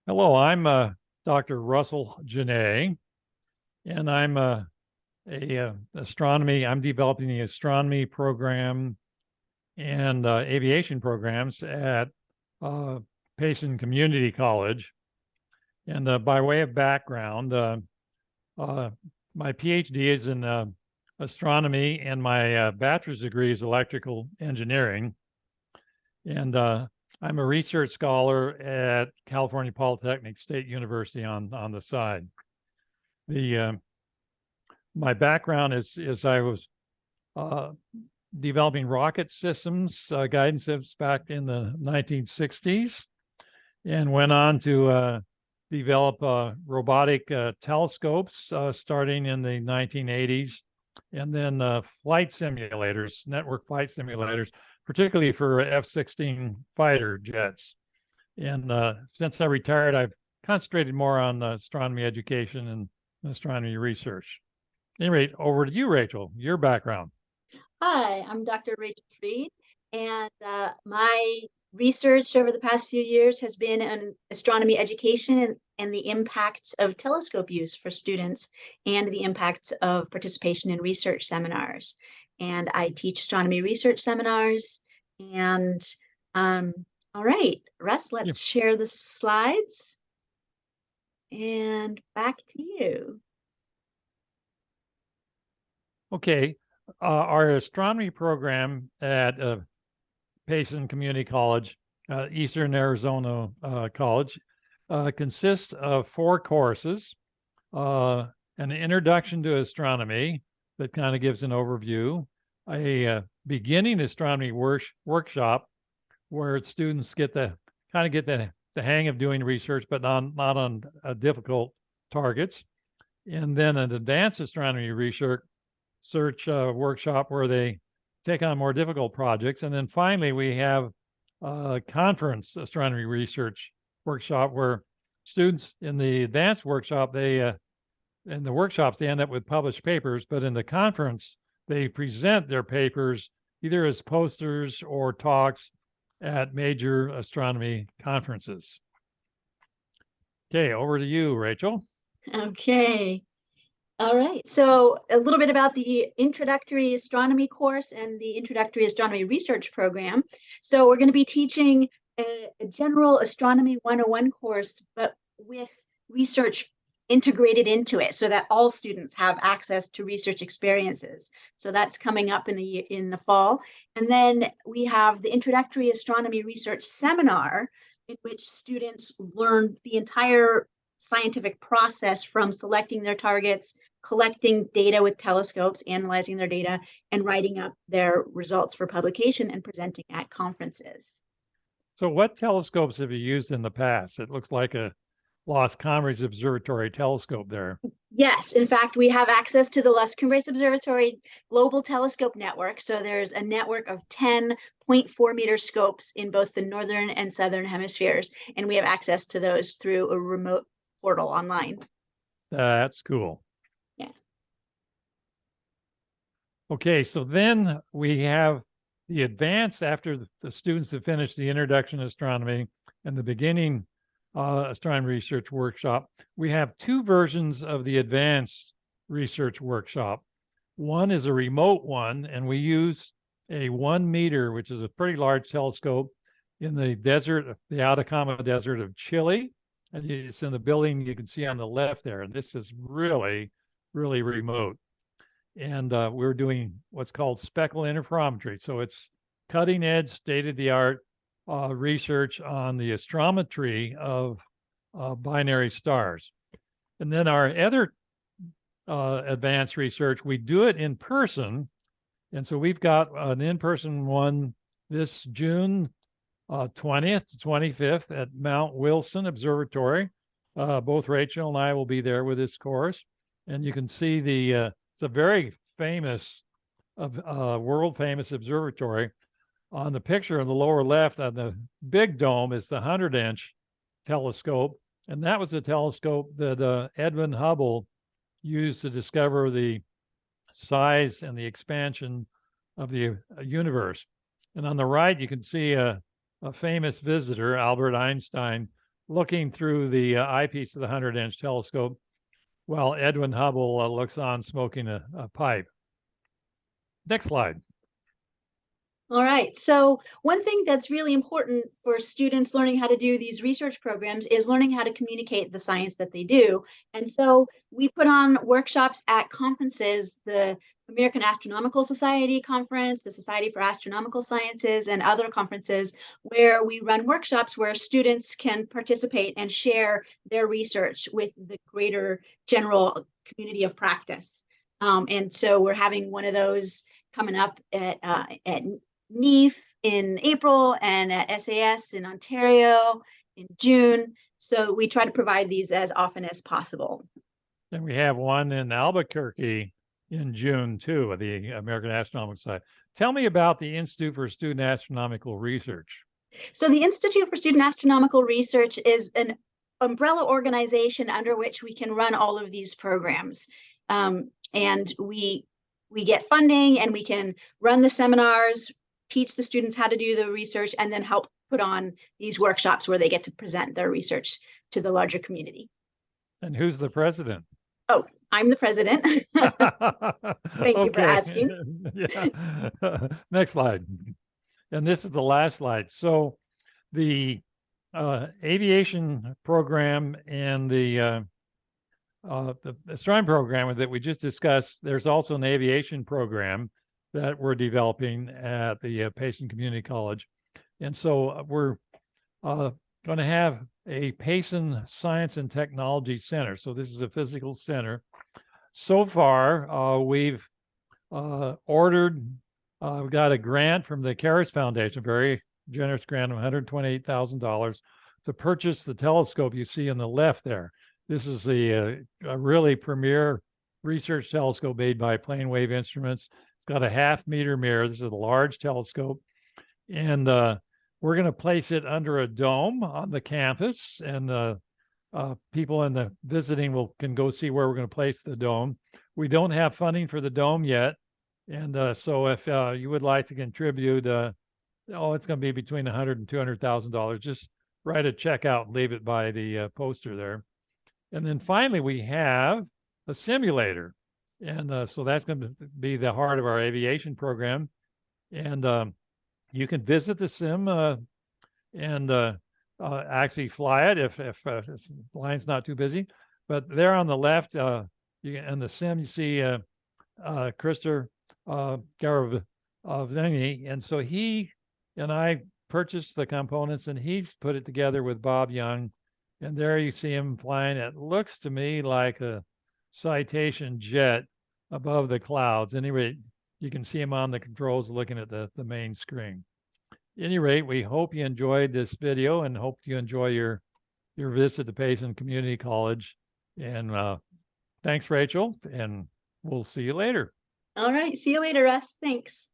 Hello, I'm Dr. Russell Janae, and I'm astronomy. I'm developing the astronomy program and aviation programs at uh, Payson Community College. And by way of background, my PhD is in astronomy, and my bachelor's degree is electrical engineering. And I'm a research scholar at California Polytechnic State University on the side. The My background is I was developing rocket systems, guidance systems back in the 1960s, and went on to develop robotic telescopes starting in the 1980s, and then flight simulators, network flight simulators, particularly for F-16 fighter jets. And since I retired, I've concentrated more on astronomy education and astronomy research. At any rate, over to you, Rachel, your background. Hi, I'm Dr. Rachel Freed, and my research over the past few years has been on astronomy education and the impacts of telescope use for students and the impacts of participation in research seminars. And I teach astronomy research seminars. And all right, Russ, let's share the slides. And back to you. Okay. Our astronomy program at Payson Community College, Eastern Arizona College, consists of 4 courses, an introduction to astronomy that kind of gives an overview, a beginning astronomy workshop where students get the hang of doing research, but not on difficult targets, and then an advanced astronomy research workshop where they take on more difficult projects. And then finally, we have a conference astronomy research workshop where students in the advanced workshop, in the workshops, they end up with published papers, but in the conference, they present their papers either as posters or talks at major astronomy conferences. Okay, over to you, Rachel. Okay. All right, so a little bit about the introductory astronomy course and the introductory astronomy research program. So we're going to be teaching a general astronomy 101 course, but with research integrated into it so that all students have access to research experiences. So that's coming up in the fall. And then we have the introductory astronomy research seminar in which students learn the entire scientific process from selecting their targets, collecting data with telescopes, analyzing their data, and writing up their results for publication and presenting at conferences. So what telescopes have you used in the past? It looks like a Las Cumbres Observatory telescope there. Yes, in fact, we have access to the Las Cumbres Observatory Global Telescope Network. So there's a network of 10.4 meter scopes in both the northern and southern hemispheres, and we have access to those through a remote portal online. That's cool. Yeah. Okay, so then we have the advance after the students have finished the introduction to astronomy and the beginning astronomy research workshop. We have 2 versions of the advanced research workshop. One is a remote one, and we use a 1 meter, which is a pretty large telescope, in the desert, the Atacama Desert of Chile. And it's in the building you can see on the left there. And this is really, really remote. And we're doing what's called speckle interferometry. So it's cutting edge, state-of-the-art research on the astrometry of binary stars. And then our other advanced research, we do it in person. And so we've got an in-person one this June 20th to 25th at Mount Wilson Observatory. Both Rachel and I will be there with this course. And you can see it's a very famous, world famous observatory. On the picture on the lower left, on the big dome, is the 100-inch telescope. And that was the telescope that Edwin Hubble used to discover the size and the expansion of the universe. And on the right, you can see a famous visitor, Albert Einstein, looking through the eyepiece of the 100-inch telescope while Edwin Hubble looks on smoking a pipe. Next slide. All right. So one thing that's really important for students learning how to do these research programs is learning how to communicate the science that they do. And so we put on workshops at conferences, the American Astronomical Society conference, the Society for Astronomical Sciences, and other conferences where we run workshops where students can participate and share their research with the greater general community of practice. And so we're having one of those coming up at NEAF in April and at SAS in Ontario in June. So we try to provide these as often as possible. And we have one in Albuquerque in June too, of the American Astronomical Society. Tell me about the Institute for Student Astronomical Research. So the Institute for Student Astronomical Research is an umbrella organization under which we can run all of these programs. And we get funding and we can run the seminars, teach the students how to do the research, and then help put on these workshops where they get to present their research to the larger community. And who's the president? Oh, I'm the president. Thank you for asking. Yeah. Next slide. And this is the last slide. So the aviation program and the astronomy program that we just discussed, there's also an aviation program that we're developing at the Payson Community College. And so we're going to have a Payson Science and Technology Center. So this is a physical center. So far, we've ordered, we got a grant from the Caris Foundation, a very generous grant of $128,000 to purchase the telescope you see on the left there. This is a really premier research telescope made by Plane Wave Instruments. It's got a 0.5 meter mirror. This is a large telescope. And we're going to place it under a dome on the campus. And people in the visiting can go see where we're going to place the dome. We don't have funding for the dome yet. And so if you would like to contribute, it's going to be between $100,000 and $200,000. Just write a check out and leave it by the poster there. And then finally, we have a simulator. And so that's going to be the heart of our aviation program. And you can visit the sim and actually fly it if the line's not too busy. But there on the left, in the sim, you see Krister Garavini. And so he and I purchased the components, and he's put it together with Bob Young. And there you see him flying. It looks to me like a Citation jet above the clouds. Anyway, you can see him on the controls looking at the main screen. At any rate, we hope you enjoyed this video and hope you enjoy your visit to Payson Community College. And thanks, Rachel, and we'll see you later. All right. See you later, Russ. Thanks.